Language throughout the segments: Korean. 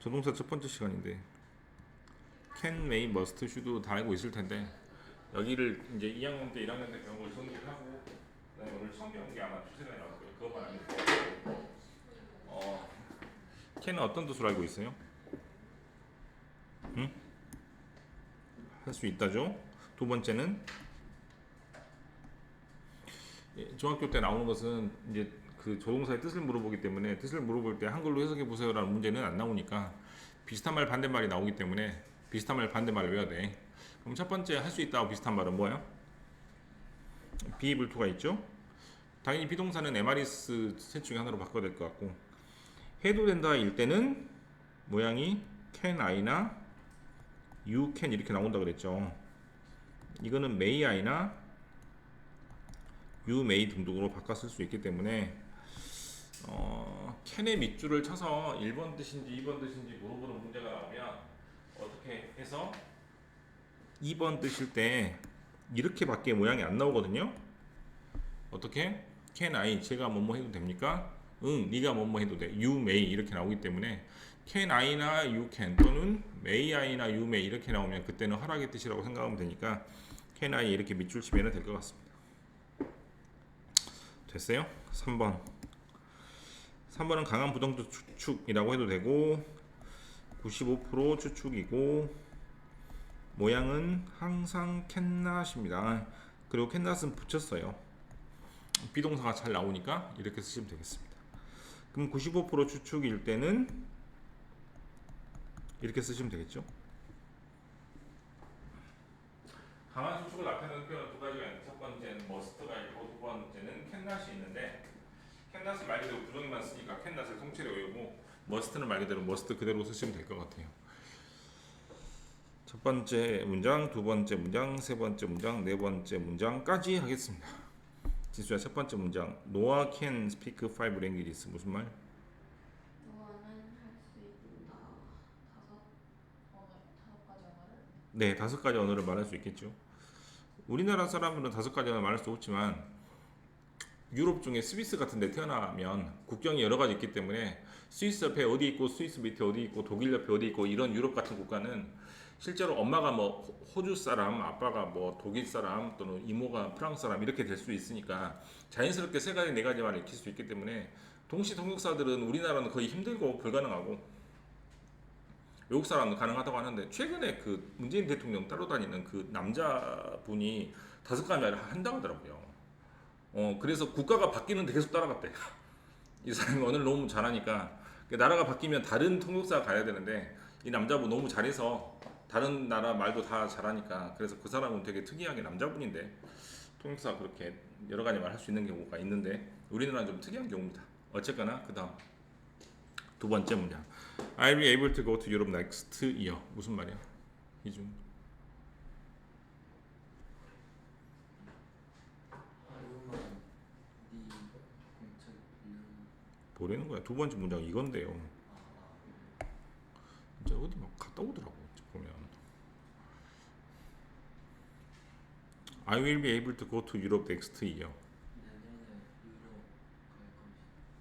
조동사 첫 번째 시간인데 can, may, must, should 다 알고 있을 텐데 여기를 이제 2학년 때 1학년 때 배운 걸 정리를 하고 그다음에 오늘 처음 배운 게 아마 두세 가지 나올 거예요. 그것만 알면 돼요. can은 어떤 뜻으로 알고 있어요? 응? 할 수 있다죠. 두 번째는 중학교 때 나오는 것은 이제 그 조동사의 뜻을 물어보기 때문에 뜻을 물어볼 때 한글로 해석해 보세요라는 문제는 안 나오니까 비슷한 말 반대말이 나오기 때문에 비슷한 말 반대말을 외워야 돼. 그럼 첫 번째 할 수 있다고 비슷한 말은 뭐예요? be able to가 있죠. 당연히 비동사는 MRS 셋 중에 하나로 바꿔야 될 것 같고 해도 된다일 때는 모양이 can I나 you can 이렇게 나온다 그랬죠. 이거는 may I나 you may 등등으로 바꿔 쓸 수 있기 때문에 can의 밑줄을 쳐서 1번 뜻인지 2번 뜻인지 물어보는 문제가 나오면 어떻게 해서 2번 뜻일 때 이렇게밖에 모양이 안 나오거든요. 어떻게? can I 제가 뭐뭐 해도 됩니까? 응, 네가 뭐뭐 해도 돼. you may 이렇게 나오기 때문에 can I나 you can 또는 may I나 you may 이렇게 나오면 그때는 허락의 뜻이라고 생각하면 되니까 can I 이렇게 밑줄 치면 될 것 같습니다. 됐어요? 3번. 3번은 강한 부동도 추측이라고 해도 되고 95% 추측이고 모양은 항상 캔낫입니다. 그리고 캔낫은 붙였어요. 비동사가 잘 나오니까 이렇게 쓰시면 되겠습니다. 그럼 95% 추측일 때는 이렇게 쓰시면 되겠죠. 강한 추측을 나타내는 표현은 두 가지가 있는데 첫 번째는 must가 있고 두 번째는 캔낫이 있는데 캔낫은 말 그대로 부정의만 쓰니까 캔낫을 통째로 외우고 must는 말 그대로 must 그대로 쓰시면 될 것 같아요. 첫 번째 문장, 두 번째 문장, 세 번째 문장, 네 번째 문장까지 하겠습니다. 진수야 첫 번째 문장 Noah can speak 5 languages 무슨 말? 노아는 할 수 있다. 다섯 가지 언어를? 네, 5가지 언어를 말할 수 있겠죠. 우리나라 사람들은 5가지 언어를 말할 수 없지만 유럽 중에 스위스 같은 데 태어나면 국경이 여러 가지 있기 때문에 스위스 옆에 어디 있고 스위스 밑에 어디 있고 독일 옆에 어디 있고 이런 유럽 같은 국가는 실제로 엄마가 뭐 호주 사람, 아빠가 뭐 독일 사람 또는 이모가 프랑스 사람 이렇게 될 수 있으니까 자연스럽게 3가지 4가지 말을 익힐 수 있기 때문에 동시 통역사들은 우리나라는 거의 힘들고 불가능하고 외국 사람은 가능하다고 하는데 최근에 그 문재인 대통령 따로 다니는 그 남자분이 5가지 말을 한다고 하더라고요. 그래서 국가가 바뀌는데 계속 따라갔대. 이 사람이 언어를 너무 잘하니까 나라가 바뀌면 다른 통역사가 가야 되는데 이 남자분 너무 잘해서 다른 나라 말도 다 잘하니까 그래서 그 사람은 되게 특이하게 남자분인데 통역사가 그렇게 여러 가지 말 할 수 있는 경우가 있는데 우리나라는 좀 특이한 경우입니다. 어쨌거나 그 다음 두 번째 문장 I'll be able to go to Europe next year 무슨 말이야? 이중 뭐라는 거야? 두 번째 문장 이건데요. 이제 어디 막 갔다 오더라고 보면 I will be able to go to Europe next year.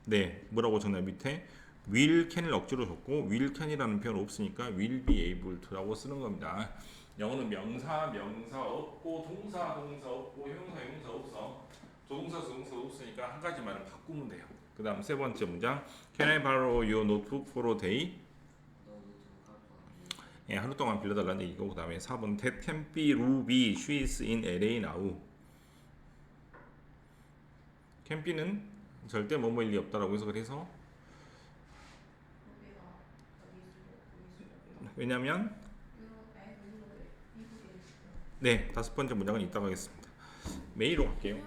네, 뭐라고 적나요? 밑에 will can을 억지로 줬고 will can이라는 표현 없으니까 will be able to라고 쓰는 겁니다. 영어는 명사 없고 동사 없고 형용사 없어. 조동사 없으니까 한 가지만 바꾸면 돼요. 그 다음 세 번째 문장 Can I borrow your notebook for a day? 예, 하루 동안 빌려달라는 얘기고 그 다음에 4번 That can be Ruby, she is in LA now. can be는 절대 뭐뭐일 리 없다라고 해석을 해서 왜냐면 네, 5번째 문장은 이따가 하겠습니다. 메일로 갈게요.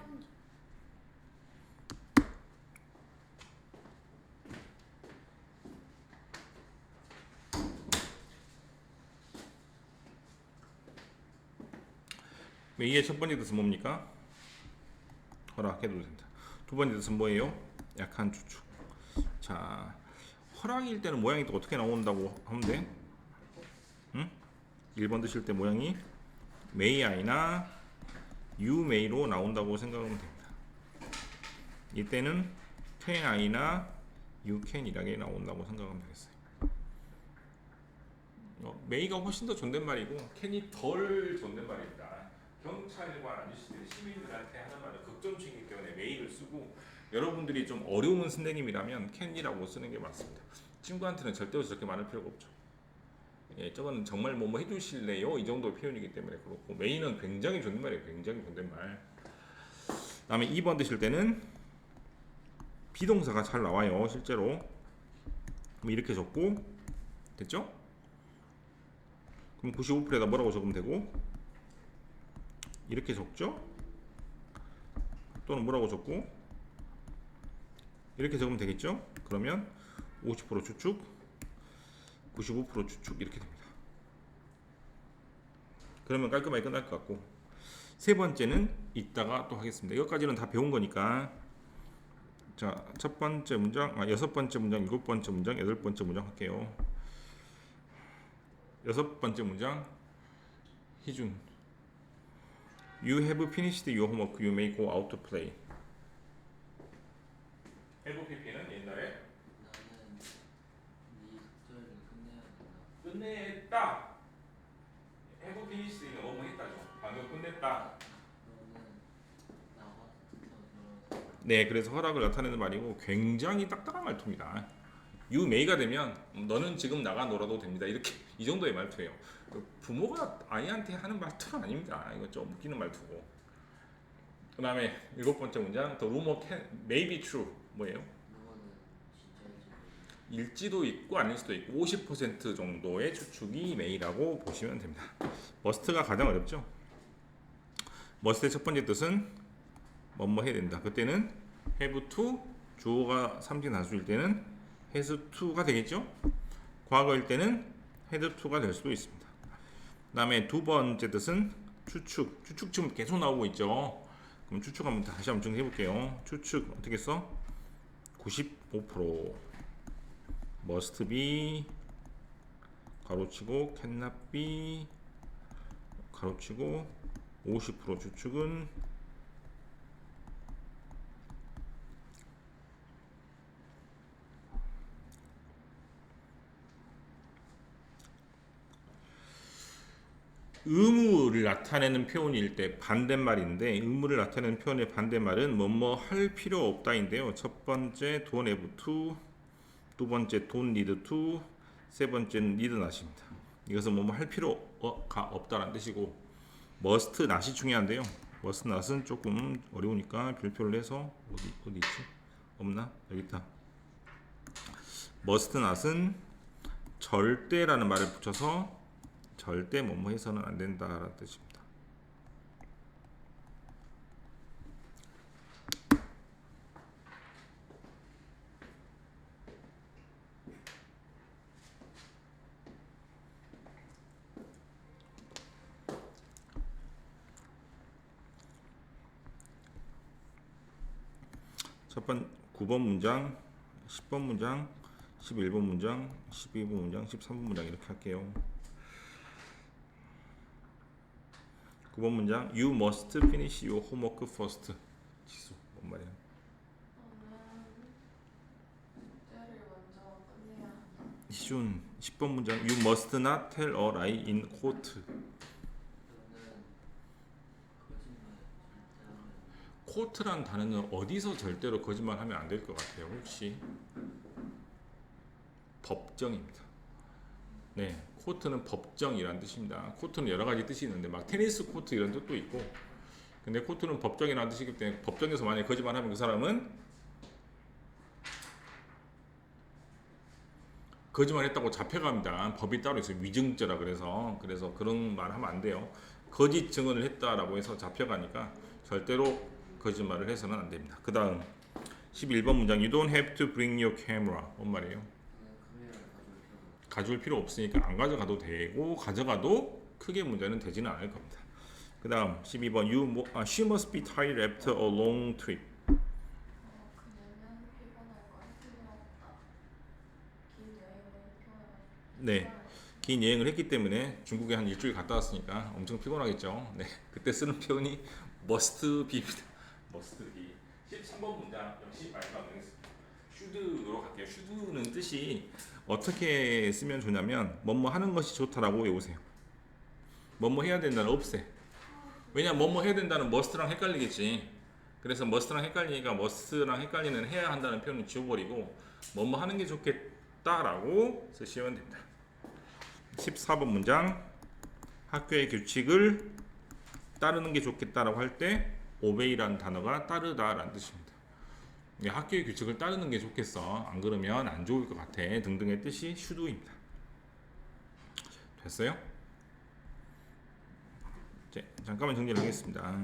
메이의 첫 번째 뜻은 뭡니까? 허락해도 된다. 두 번째 뜻은 뭐예요? 약한 추측. 자, 허락일 때는 모양이 또 어떻게 나온다고 하면 돼? 응? 1번 드실 때 모양이 may I나 you may로 나온다고 생각하면 됩니다. 이때는 can I나 you can이라게 나온다고 생각하면 되겠어요. 메이가 훨씬 더 존댓말이고 캔이 덜 존댓말입니다. 경찰관 아저씨들이 시민들한테 하는 말은 극존칭이기 때문에 메이를 쓰고 여러분들이 좀 어려운 선생님이라면 캔이라고 쓰는 게 맞습니다. 친구한테는 절대로 저렇게 말할 필요가 없죠. 예, 저건 정말 뭐 해주실래요? 이 정도 표현이기 때문에 그렇고 메이는 굉장히 존댓말이에요. 굉장히 존댓말. 다음에 2번 드실 때는 비동사가 잘 나와요. 실제로. 그럼 이렇게 적고 됐죠? 그럼 95%에다 뭐라고 적으면 되고 이렇게 적죠? 또는 뭐라고 적고 이렇게 적으면 되겠죠? 그러면 50% 추측 95% 추측 이렇게 됩니다. 그러면 깔끔하게 끝날 것 같고 세 번째는 이따가 또 하겠습니다. 이것까지는 다 배운 거니까 자, 첫 번째 문장, 여섯 번째 문장, 일곱 번째 문장, 여덟 번째 문장 할게요. 여섯 번째 문장 희준 You have finished your homework. You may go out to play. have PP는 옛날에 나는 네 숙제를 끝내야 된다. 끝냈다. have finished는 뭐뭐 했다죠. 방금 끝냈다. 너는 나와서 놀아서 네, 그래서 허락을 나타내는 말이고 굉장히 딱딱한 말투입니다. You may가 되면 너는 지금 나가 놀아도 됩니다. 이렇게 이 정도의 말투예요. 부모가 아이한테 하는 말투는 아닙니다. 이거 좀 웃기는 말투고. 그 다음에 일곱 번째 문장 The rumor may be true. 뭐예요? 루머는 진짜일지 모르겠다. 일지도 있고 아닐 수도 있고 50% 정도의 추측이 may라고 보시면 됩니다. must가 가장 어렵죠. must의 첫 번째 뜻은 뭐뭐 해야 된다. 그때는 have to 주어가 삼진 단수일 때는 has to가 되겠죠. 과거일 때는 had to가 될 수도 있습니다. 그 다음에 두 번째 뜻은 추측. 추측 지금 계속 나오고 있죠. 그럼 추측 한번 다시 한번 정리해 볼게요. 추측 어떻게 써? 95% must be 가로치고 cannot be 가로치고 50% 추측은 의무를 나타내는 표현일 때 반대말인데 의무를 나타내는 표현의 반대말은 뭐뭐 할 필요 없다인데요. 첫 번째 don't have to, 두 번째 don't need to, 세 번째는 need not입니다. 이것은 뭐뭐 할 필요가 없다라는 뜻이고 must not이 중요한데요. must not은 조금 어려우니까 별표를 해서 어디 있지? 없나? 여기 있다. must not은 절대라는 말을 붙여서 절대 뭐뭐 해서는 안 된다라는 뜻입니다. 첫 번 9번 문장, 10번 문장, 11번 문장, 12번 문장, 13번 문장 이렇게 할게요. 9번 문장 You must finish your homework first. 지수 뭔 말이야? 너는 숙제를 먼저 끝내야 한다. 희준 10번 문장 You must not tell a lie in court. 너는 거짓말 절대 하면 코트란 단어는 어디서 절대로 거짓말하면 안 될 것 같아요. 혹시 법정입니다. 네, 코트는 법정이란 뜻입니다. 코트는 여러 가지 뜻이 있는데 막 테니스 코트 이런 뜻도 있고, 근데 코트는 법정이라는 뜻이기 때문에 법정에서 만약 거짓말하면 그 사람은 거짓말했다고 잡혀갑니다. 법이 따로 있어요. 위증죄라 그래서 그런 말 하면 안 돼요. 거짓 증언을 했다라고 해서 잡혀가니까 절대로 거짓말을 해서는 안 됩니다. 그 다음 11번 문장 You don't have to bring your camera. 뭔 말이에요? 너는 카메라를 가져올 필요가 가져올 필요 없으니까 안 가져가도 되고 가져가도 크게 문제는 되지는 않을 겁니다. 그 다음 12번 She must be tired after a long trip. 그녀는 피곤할 거야. 틀림없다. 긴 여행을 피곤하다. 네, 긴 여행을 했기 때문에 중국에 한 일주일 갔다 왔으니까 엄청 피곤하겠죠. 네, 그때 쓰는 표현이 must be입니다. must be. 13번 문장 역시 마지막 문장입니다. should로 갈게요. should는 뜻이 어떻게 쓰면 좋냐면 뭐뭐 하는 것이 좋다라고 외우세요. 뭐뭐 해야 된다는 없애. 왜냐면 뭐뭐 해야 된다는 must랑 헷갈리겠지. 그래서 must랑 헷갈리니까 must랑 헷갈리는 해야 한다는 표현을 지워버리고 뭐뭐 하는 게 좋겠다라고 쓰시면 됩니다. 14번 문장 학교의 규칙을 따르는 게 좋겠다라고 할 때 obey라는 단어가 따르다라는 뜻입니다. 학교의 규칙을 따르는 게 좋겠어. 안 그러면 안 좋을 것 같아. 등등의 뜻이 should입니다. 됐어요? 자, 잠깐만 정리를 하겠습니다.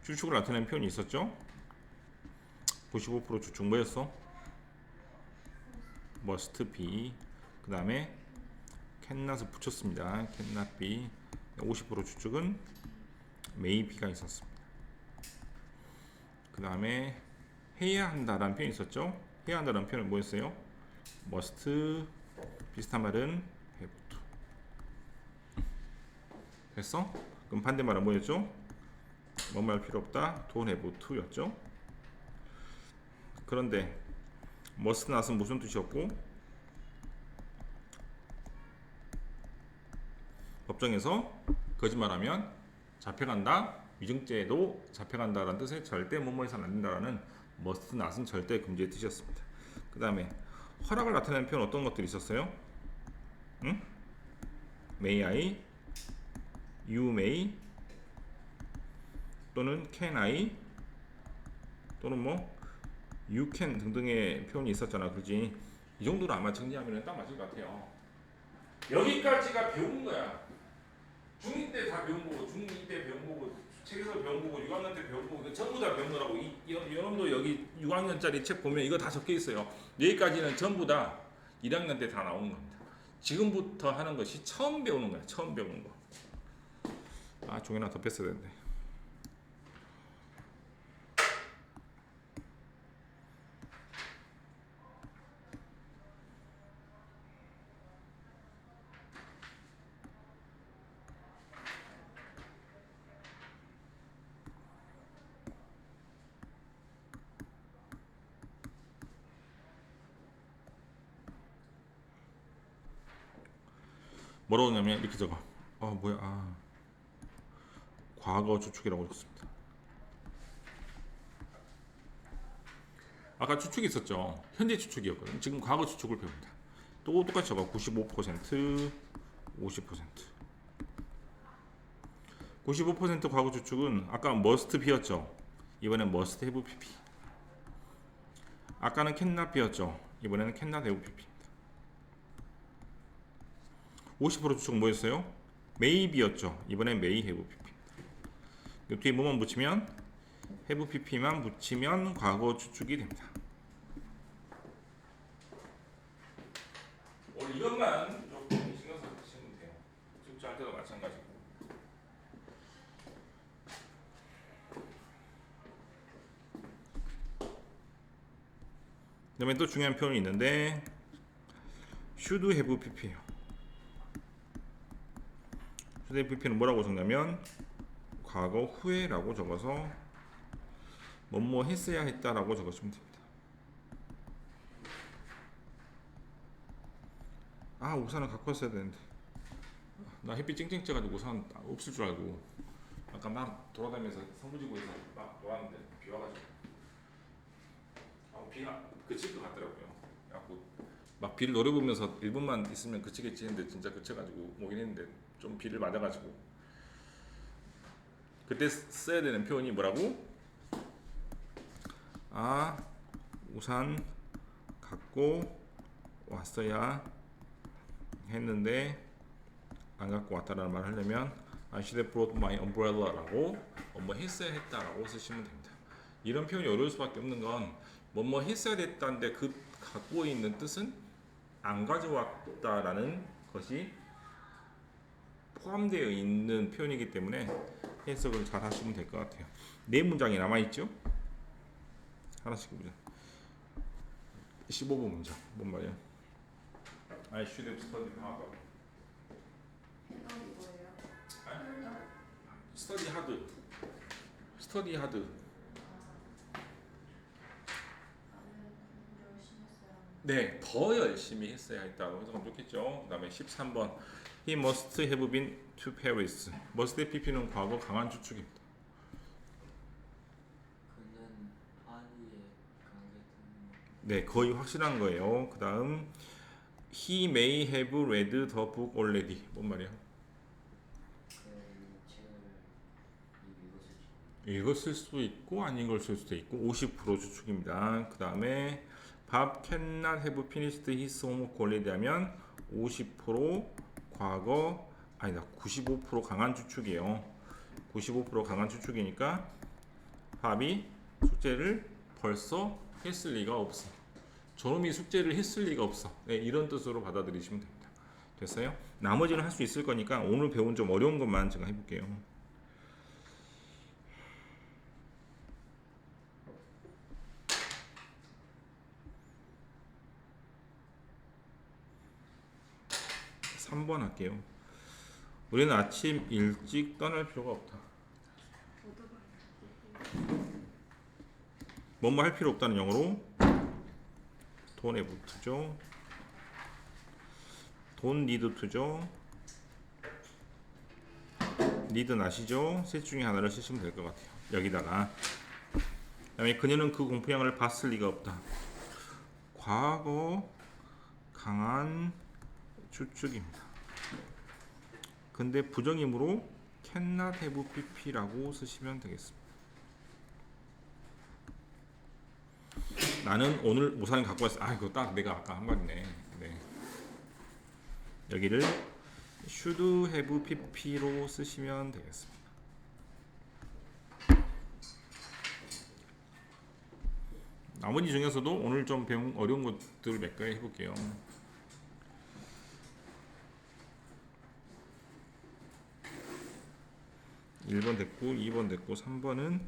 추측을 나타내는 표현이 있었죠? 95% 추측 뭐였어? must be. 그 다음에 cannot을 붙였습니다. cannot be. 50% 추측은 may be가 있었습니다. 그 다음에 해야 한다라는 표현이 있었죠? 해야 한다라는 표현은 뭐였어요? must. 비슷한 말은 have to. 됐어? 그럼 반대말은 뭐였죠? 뭐 말 필요 없다. don't have to였죠. 그런데 must not은 무슨 뜻이었고 법정에서 거짓말하면 잡혀간다. 위증죄도 잡혀간다라는 뜻의 절대 뭐뭐 해서는 안 된다라는 must not은 절대 금지의 뜻이었습니다. 그 다음에 허락을 나타내는 표현 어떤 것들이 있었어요? 응? may I, you may, 또는 can I, 또는 뭐 you can 등등의 표현이 있었잖아. 그지? 이 정도로 아마 정리하면 딱 맞을 것 같아요. 여기까지가 배운 거야. 중2 때 다 배운 거고, 중2 때 배운 거고, 책에서 배운 거고, 6학년 때 배운 거고, 전부 다 배운 거라고. 여러분도 여기 6학년짜리 책 보면 이거 다 적혀 있어요. 여기까지는 전부 다 1학년 때 다 나오는 겁니다. 지금부터 하는 것이 처음 배우는 거야. 처음 배우는 거. 아, 종이 하나 더 뺐어야 되는데. 뭐라고 하냐면 이렇게 적어. 과거 추측이라고 적습니다. 아까 추측이 있었죠. 현재 추측이었거든. 지금 과거 추측을 배웁니다. 또 똑같이 적어. 95%, 50%. 95% 과거 추측은 아까 must be였죠. 이번엔 must have pp. 아까는 cannot be였죠. 이번에는 cannot have pp입니다. 50% 추측은 뭐였어요? may be였죠. 이번엔 may have pp입니다. 이 뒤에 뭐만 붙이면 have pp만 붙이면 과거 추측이 됩니다. 오늘 이것만 조금 신경 써서 하시면 돼요. 숙제할 때도 마찬가지고. 그 다음에 또 중요한 표현이 있는데 should have pp예요. should have pp는 뭐라고 적냐면 과거 후에라고 적어서 뭐뭐 했어야 했다라고 적으시면 됩니다. 아, 우산을 갖고 왔어야 되는데 나 햇빛 쨍쨍 쬐가지고 우산 없을 줄 알고 아까 막 돌아다니면서 성부지구에서 막 놀았는데 비 와가지고 비가 그칠 것 같더라고요. 그래갖고 막 비를 노려보면서 1분만 있으면 그치겠지 했는데 진짜 그쳐가지고 오긴 했는데 좀 비를 맞아가지고 그때 써야 되는 표현이 뭐라고? 아, 우산 갖고 왔어야 했는데 안 갖고 왔다라는 말을 하려면 I should have brought my umbrella라고 뭐 했어야 했다라고 쓰시면 됩니다. 이런 표현이 어려울 수밖에 없는 건 뭐 했어야 됐다는데 그 갖고 있는 뜻은 안 가져왔다라는 것이 포함되어 있는 표현이기 때문에 해석을 잘 하시면 될 것 같아요. 네 문장이 남아있죠? 하나씩 보자. 15번 문장. 뭔 말이야? I should have studied harder. 해석이 뭐예요? Study hard. Study hard. 나는 공부 열심히 했어야 하는데. 네, 더 열심히 했어야 했다고 해석하면 좋겠죠. 그 다음에 13번. He must have been to Paris. must의 pp는 과거 강한 주축입니다. 그는 파리에 가겠다는 네, 거의 확실한 거예요. 그 다음 He may have read the book already. 뭔 말이야? 그 책을 이미 읽었을지. 읽었을 수도 있고 안 읽었을 수도 있고 50% 주축입니다. 그 다음에 Bob cannot have finished his homework already 하면 50% 과거 아니다 95% 강한 주축이에요. 95% 강한 주축이니까 밥이 숙제를 벌써 했을 리가 없어. 저놈이 숙제를 했을 리가 없어. 네, 이런 뜻으로 받아들이시면 됩니다. 됐어요? 나머지는 할 수 있을 거니까 오늘 배운 좀 어려운 것만 제가 해볼게요. 삼 번 할게요. 우리는 아침 일찍 떠날 필요가 없다. 뭐뭐 할 필요 없다는 영어로 돈에 붙죠. 돈 니드 투죠. 니드는 아시죠? 셋 중에 하나를 쓰시면 될 것 같아요. 여기다가 그다음에 그녀는 그 공포영화를 봤을 리가 없다. 과거 강한 주축입니다. 근데 부정임으로 cannot have pp라고 쓰시면 되겠습니다. 나는 오늘 모사님 갖고 왔어. 아 이거 딱 내가 아까 한 말이네. 네. 여기를 should have pp로 쓰시면 되겠습니다. 나머지 중에서도 오늘 좀 배운 어려운 것들을 몇 개 해볼게요. 1번 됐고 2번 됐고 3번은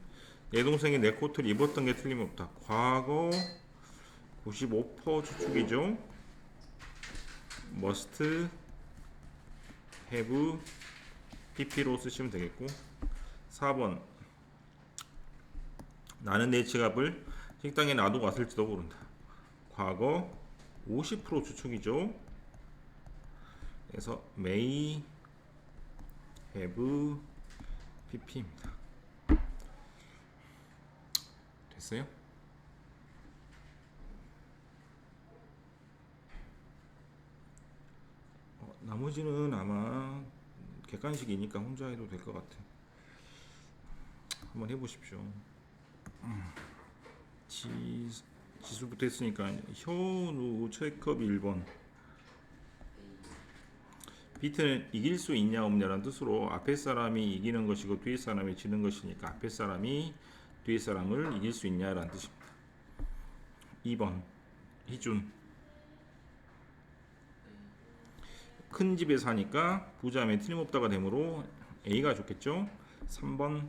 내 동생이 내 코트를 입었던 게 틀림없다. 과거 95% 추측이죠. must have pp로 쓰시면 되겠고 4번 나는 내 지갑을 식당에 놔두고 왔을지도 모른다. 과거 50% 추측이죠. 그래서 may have pp입니다. 됐어요? 나머지는 아마 객관식이니까 혼자 해도 될 것 같아. 한번 해보십시오. 지수부터 했으니까 현우 체크업 1번. 비트는 이길 수 있냐 없냐라는 뜻으로 앞에 사람이 이기는 것이고 뒤에 사람이 지는 것이니까 앞에 사람이 뒤에 사람을 이길 수 있냐라는 뜻입니다. 2번 희준 큰 집에 사니까 부자면 틀림없다가 되므로 A가 좋겠죠. 3번이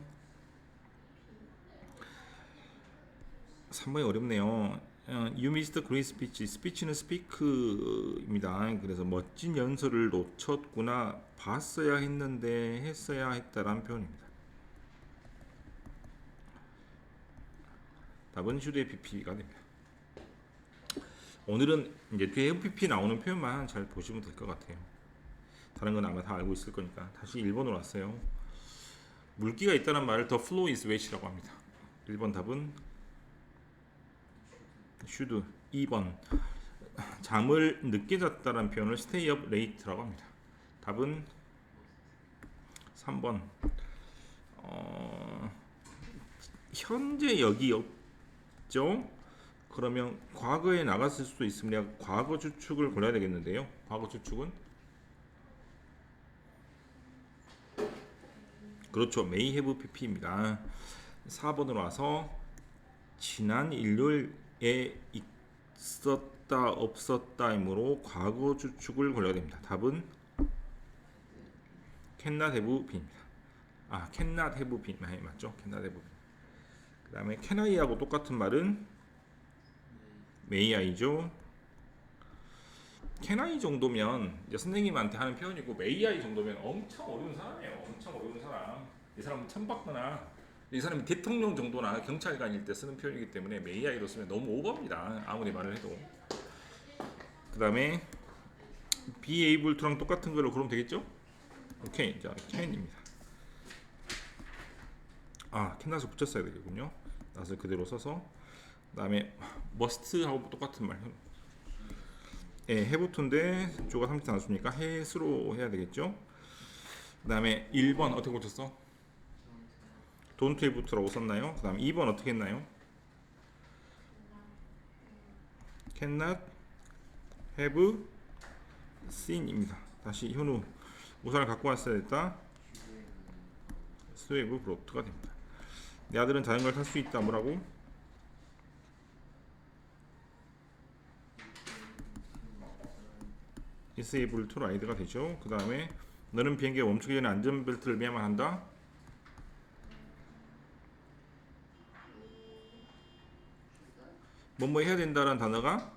어렵네요. You missed a great speech. speech는 speak입니다. 그래서 멋진 연설을 놓쳤구나. 봤어야 했는데 했어야 했다라는 표현입니다. 답은 should pp가 됩니다. 오늘은 이제 뒤에 pp 나오는 표현만 잘 보시면 될 것 같아요. 다른 건 아마 다 알고 있을 거니까. 다시 1번으로 왔어요. 물기가 있다는 말을 the flow is wet이라고 합니다. 1번 답은 should. 2번 잠을 늦게 잤다는 표현을 stay up late라고 합니다. 답은 3번 현재 여기 없죠? 그러면 과거에 나갔을 수도 있으면 과거 추측을 골라야 되겠는데요. 과거 추측은 그렇죠. may have pp입니다. 4번으로 와서 지난 일요일에 있었다 없었다이므로 과거 추측을 골라야 됩니다. 답은 cannot have b입니다. can not have been. 맞죠? can not have been. 그 다음에 can I하고 똑같은 말은 may I죠. can I 정도면 이제 선생님한테 하는 표현이고 may I 정도면 엄청 어려운 사람이에요. 엄청 어려운 사람. 이 사람은 천박거나 이 사람이 대통령 정도나 경찰관일 때 쓰는 표현이기 때문에 may I로 쓰면 너무 오버입니다. 아무리 말을 해도. 그 다음에 be able to랑 똑같은 걸로 그러면 되겠죠? 오케이. 자, can입니다. can낫을 붙였어야 되겠군요. 낫을 그대로 써서 그 다음에 must하고 똑같은 말. have to인데 주어가 3차 단수니까 has로 해야 되겠죠? 그 다음에 1번 어떻게 고쳤어? don't have to라고 썼나요? 그 다음 2번 어떻게 했나요? cannot have seen입니다. 다시 현우 우산을 갖고 왔어야 됐다. 스웨브 브로트가 됩니다. 내 아들은 자전거를 탈 수 있다. 뭐라고? is able to ride가 되죠. 그 다음에 너는 비행기가 멈추기 전에 안전벨트를 매야만 한다. 뭐뭐 해야 된다라는 단어가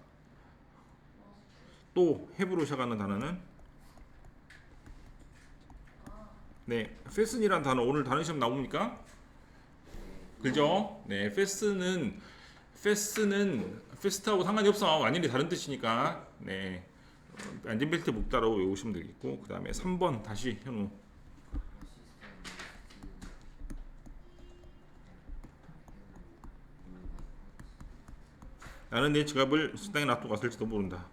또 have로 시작하는 단어는 네, fasten이라는 단어 오늘 단어 시험 나옵니까? 그죠? 네, fasten은 fast하고 상관이 없어. 완전히 다른 뜻이니까 네, 안전벨트 묶다라고 외우시면 되겠고 그 다음에 3번 다시 현우 나는 내 지갑을 식당에 놔두고 갔을지도 모른다.